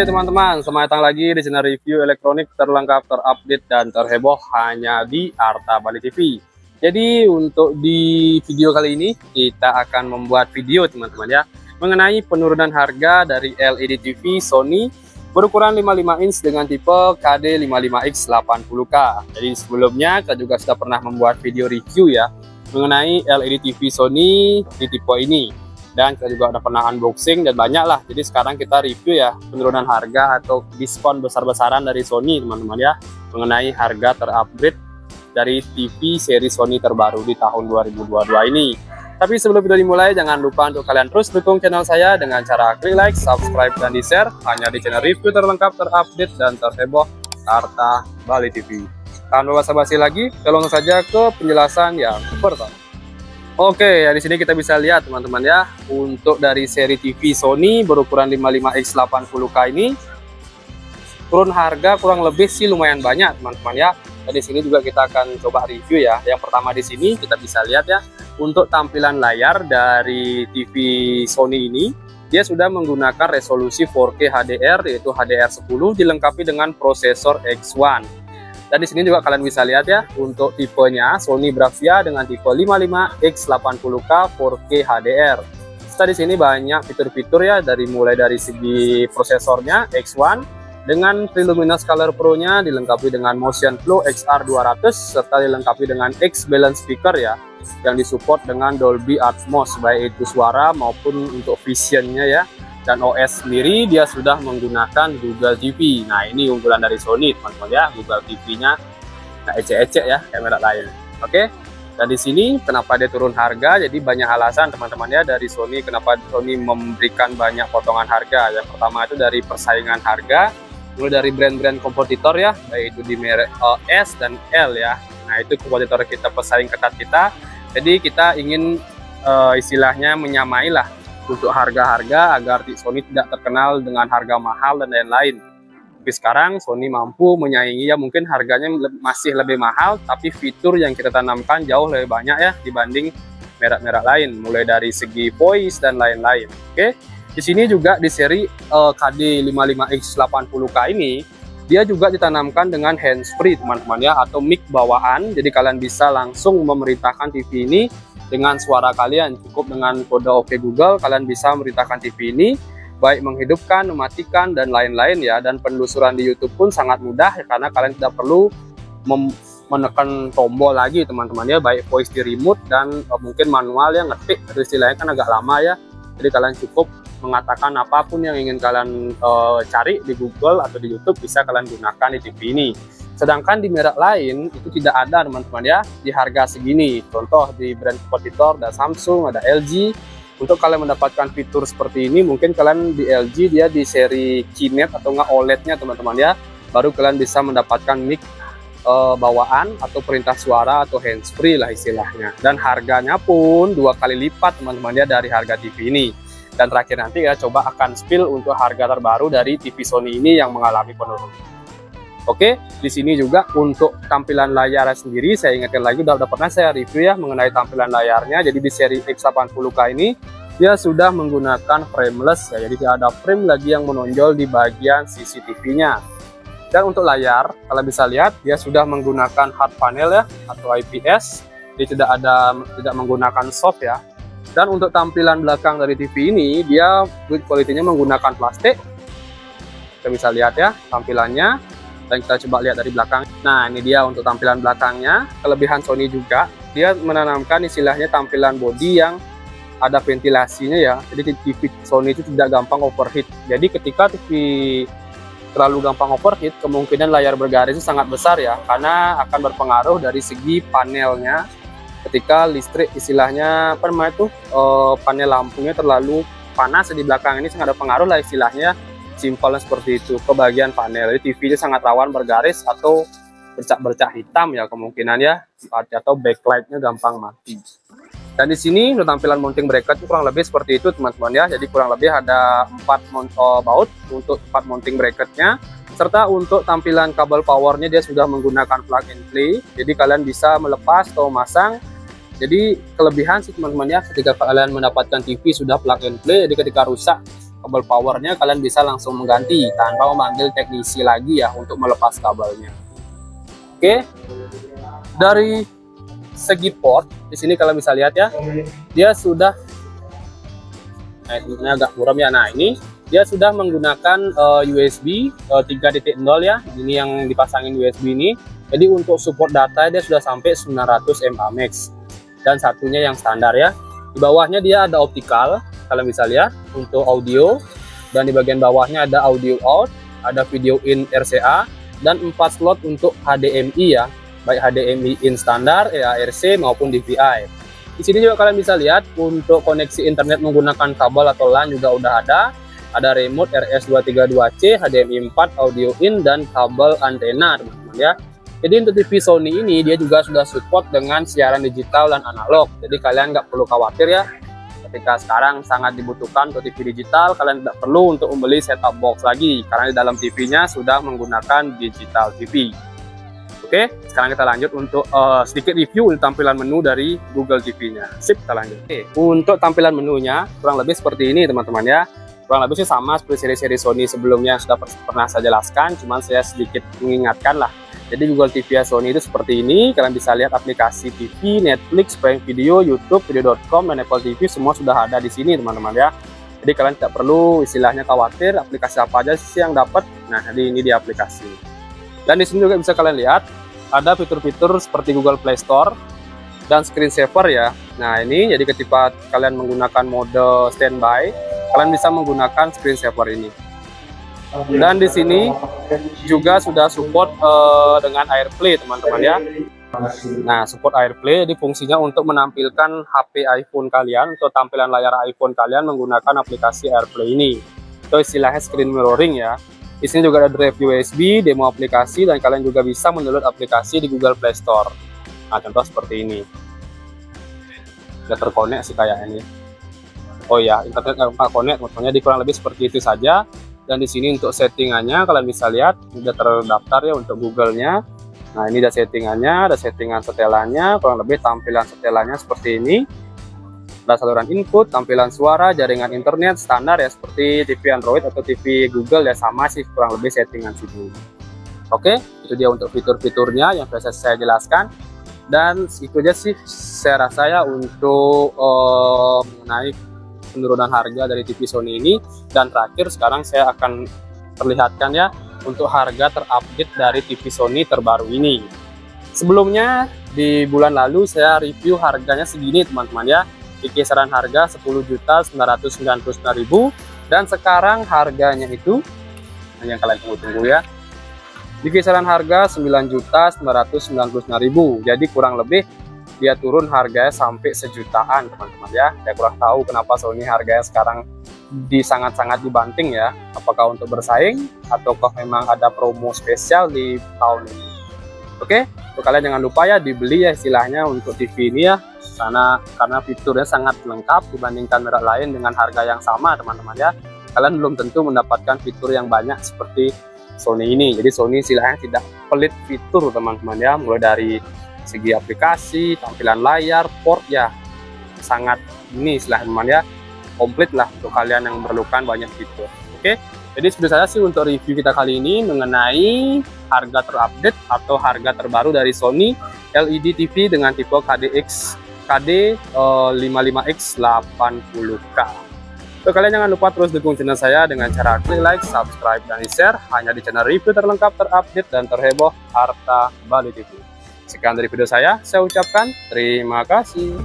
Oke teman-teman, selamat datang lagi di channel review elektronik terlengkap, terupdate, dan terheboh hanya di Arta Bali TV. Jadi untuk di video kali ini kita akan membuat video teman-teman ya, mengenai penurunan harga dari LED TV Sony berukuran 55 inch dengan tipe KD55X 80K. Jadi sebelumnya kita juga sudah pernah membuat video review ya mengenai LED TV Sony di tipe ini. Dan kita juga udah pernah unboxing dan banyak lah. Jadi sekarang kita review ya penurunan harga atau diskon besar-besaran dari Sony teman-teman ya, mengenai harga terupgrade dari TV seri Sony terbaru di tahun 2022 ini. Tapi sebelum video dimulai, jangan lupa untuk kalian terus dukung channel saya dengan cara klik like, subscribe, dan di share hanya di channel review terlengkap, terupdate, dan terheboh Arta Bali TV. Tanpa basa-basi lagi, langsung saja ke penjelasan yang pertama. Oke, ya di sini kita bisa lihat teman-teman ya, untuk dari seri TV Sony berukuran 55X 80K ini turun harga kurang lebih sih lumayan banyak teman-teman ya. Dan di sini juga kita akan coba review ya. Yang pertama di sini kita bisa lihat ya, untuk tampilan layar dari TV Sony ini dia sudah menggunakan resolusi 4K HDR yaitu HDR10 dilengkapi dengan prosesor X1. Dan di sini juga kalian bisa lihat ya, untuk tipenya Sony Bravia dengan tipe 55X 80K 4K HDR. Serta di sini banyak fitur-fitur ya, mulai dari segi prosesornya X1 dengan Triluminos Color Pro-nya dilengkapi dengan Motion Flow XR200 serta dilengkapi dengan X Balance Speaker ya, yang disupport dengan Dolby Atmos baik itu suara maupun untuk visionnya ya. Dan OS sendiri dia sudah menggunakan Google TV. Nah ini unggulan dari Sony teman-teman ya, Google TV-nya nah ecek-ecek ya kamera lain. Oke, dan di sini kenapa dia turun harga? Jadi banyak alasan teman-teman ya dari Sony, kenapa Sony memberikan banyak potongan harga. Yang pertama itu dari persaingan harga, mulai dari brand-brand kompetitor ya, baik itu di merek S dan L ya. Nah itu kompetitor kita, pesaing ketat kita. Jadi kita ingin istilahnya menyamai lah untuk harga-harga agar Sony tidak terkenal dengan harga mahal dan lain-lain. Tapi sekarang Sony mampu menyaingi ya, mungkin harganya masih lebih mahal, tapi fitur yang kita tanamkan jauh lebih banyak ya dibanding merek-merek lain, mulai dari segi voice dan lain-lain. Oke, di sini juga di seri KD55X 80K ini dia juga ditanamkan dengan handsfree teman-teman ya, atau mic bawaan. Jadi kalian bisa langsung memerintahkan TV ini dengan suara kalian, cukup dengan kode OK Google kalian bisa memerintahkan TV ini baik menghidupkan, mematikan, dan lain-lain ya. Dan penelusuran di YouTube pun sangat mudah ya, karena kalian tidak perlu menekan tombol lagi teman-teman ya, baik voice di remote dan mungkin manual ya, ngetik atau istilahnya kan agak lama ya. Jadi kalian cukup mengatakan apapun yang ingin kalian cari di Google atau di YouTube bisa kalian gunakan di TV ini. Sedangkan di merek lain itu tidak ada teman-teman ya di harga segini. Contoh di brand kompetitor ada Samsung, ada LG. Untuk kalian mendapatkan fitur seperti ini mungkin kalian di LG dia di seri QNED atau enggak OLED-nya teman-teman ya. Baru kalian bisa mendapatkan mic bawaan atau perintah suara atau handsfree lah istilahnya. Dan harganya pun 2 kali lipat teman-teman ya dari harga TV ini. Dan terakhir nanti ya coba akan spill untuk harga terbaru dari TV Sony ini yang mengalami penurunan. Oke, di sini juga untuk tampilan layar sendiri saya ingatkan lagi udah pernah saya review ya mengenai tampilan layarnya. Jadi di seri X80K ini dia sudah menggunakan frameless ya, jadi tidak ada frame lagi yang menonjol di bagian CCTV-nya. Dan untuk layar kalian bisa lihat dia sudah menggunakan hard panel ya atau IPS. Dia tidak menggunakan soft ya. Dan untuk tampilan belakang dari TV ini dia build quality-nya menggunakan plastik. Kita bisa lihat ya tampilannya. Dan kita coba lihat dari belakang. Nah ini dia untuk tampilan belakangnya. Kelebihan Sony juga dia menanamkan istilahnya tampilan bodi yang ada ventilasinya ya. Jadi TV Sony itu tidak gampang overheat. Jadi ketika TV terlalu gampang overheat, kemungkinan layar bergaris itu sangat besar ya, karena akan berpengaruh dari segi panelnya. Ketika listrik istilahnya apa namanya itu panel lampunya terlalu panas di belakang ini sangat ada pengaruh lah istilahnya. Simpelnya seperti itu ke bagian panel. Jadi TV-nya sangat rawan bergaris atau bercak-bercak hitam ya kemungkinan ya, atau backlight-nya gampang mati. Dan di sini untuk tampilan mounting bracket kurang lebih seperti itu teman-teman ya. Jadi kurang lebih ada 4 baut untuk 4 mounting bracketnya, serta untuk tampilan kabel powernya dia sudah menggunakan plug and play. Jadi kalian bisa melepas atau masang. Jadi kelebihan sih teman-teman ya, ketika kalian mendapatkan TV sudah plug and play, jadi ketika rusak kabel powernya, kalian bisa langsung mengganti tanpa memanggil teknisi lagi ya untuk melepas kabelnya. Oke, dari segi port di sini kalian bisa lihat ya, dia sudah ini agak buram ya. Nah, ini dia sudah menggunakan USB 3.0 ya. Ini yang dipasangin USB ini. Jadi untuk support data dia sudah sampai 900 mA max. Dan satunya yang standar ya. Di bawahnya dia ada optical, kalian bisa lihat untuk audio. Dan di bagian bawahnya ada audio out, ada video in RCA, dan 4 slot untuk HDMI ya. Baik HDMI in standar, EARC maupun DVI. Di sini juga kalian bisa lihat untuk koneksi internet menggunakan kabel atau LAN juga udah ada. Ada remote RS232C, HDMI 4, audio in, dan kabel antena teman-teman ya. Jadi untuk TV Sony ini dia juga sudah support dengan siaran digital dan analog. Jadi kalian nggak perlu khawatir ya. Ketika sekarang sangat dibutuhkan untuk TV digital, kalian tidak perlu untuk membeli setup box lagi. Karena di dalam TV-nya sudah menggunakan digital TV. Oke, sekarang kita lanjut untuk sedikit review tampilan menu dari Google TV-nya. Sip, kita lanjut. Oke, untuk tampilan menunya kurang lebih seperti ini teman-teman ya. Kurang lebih sih sama seperti seri-seri Sony sebelumnya sudah pernah saya jelaskan, cuman saya sedikit mengingatkan lah. Jadi Google TV Sony itu seperti ini. Kalian bisa lihat aplikasi TV, Netflix, Prime Video, YouTube, Video.com, dan Apple TV semua sudah ada di sini teman-teman ya. Jadi kalian tidak perlu istilahnya khawatir aplikasi apa aja sih yang dapat. Nah, jadi ini di aplikasi. Dan di sini juga bisa kalian lihat ada fitur-fitur seperti Google Play Store dan screen saver ya. Nah, ini jadi ketika kalian menggunakan mode standby, kalian bisa menggunakan screen saver ini. Dan di sini juga sudah support dengan AirPlay teman-teman ya. Nah, support AirPlay jadi fungsinya untuk menampilkan HP iPhone kalian atau tampilan layar iPhone kalian menggunakan aplikasi AirPlay ini. Itu istilahnya screen mirroring ya. Di sini juga ada drive USB, demo aplikasi, dan kalian juga bisa mendownload aplikasi di Google Play Store. Nah, contoh seperti ini. Udah terkonek sih kayak ini. Oh ya, internet nggak konek, contohnya di kurang lebih seperti itu saja. Dan di sini untuk settingannya kalian bisa lihat sudah terdaftar ya untuk Google-nya. Nah, ini ada settingannya, ada settingan setelannya, kurang lebih tampilan setelannya seperti ini. Ada saluran input, tampilan suara, jaringan internet standar ya seperti TV Android atau TV Google ya, sama sih kurang lebih settingan sini. Oke, itu dia untuk fitur-fiturnya yang biasa saya jelaskan. Dan itu aja sih saya rasa ya untuk mengenai penurunan harga dari TV Sony ini. Dan terakhir sekarang saya akan perlihatkan ya untuk harga terupdate dari TV Sony terbaru ini. Sebelumnya di bulan lalu saya review harganya segini teman-teman ya, di kisaran harga 10.999.000, dan sekarang harganya itu yang kalian tunggu-tunggu ya, di kisaran harga 9.999.000. Jadi kurang lebih dia turun harganya sampai sejutaan teman-teman ya. Saya kurang tahu kenapa Sony harganya sekarang sangat-sangat dibanting ya. Apakah untuk bersaing ataukah memang ada promo spesial di tahun ini. Oke, untuk kalian jangan lupa ya dibeli ya istilahnya untuk TV ini ya. Karena fiturnya sangat lengkap dibandingkan merek lain dengan harga yang sama teman-teman ya. Kalian belum tentu mendapatkan fitur yang banyak seperti Sony ini. Jadi Sony istilahnya tidak pelit fitur teman-teman ya, mulai dari segi aplikasi, tampilan layar, port ya sangat ini istilahnya teman ya, komplit lah untuk kalian yang memerlukan banyak fitur. Oke, jadi seperti saya sih untuk review kita kali ini mengenai harga terupdate atau harga terbaru dari Sony LED TV dengan tipe KD55X 80K. So, kalian jangan lupa terus dukung channel saya dengan cara klik like, subscribe, dan share hanya di channel review terlengkap, terupdate, dan terheboh Harta Bali TV. Sekian dari video saya ucapkan terima kasih.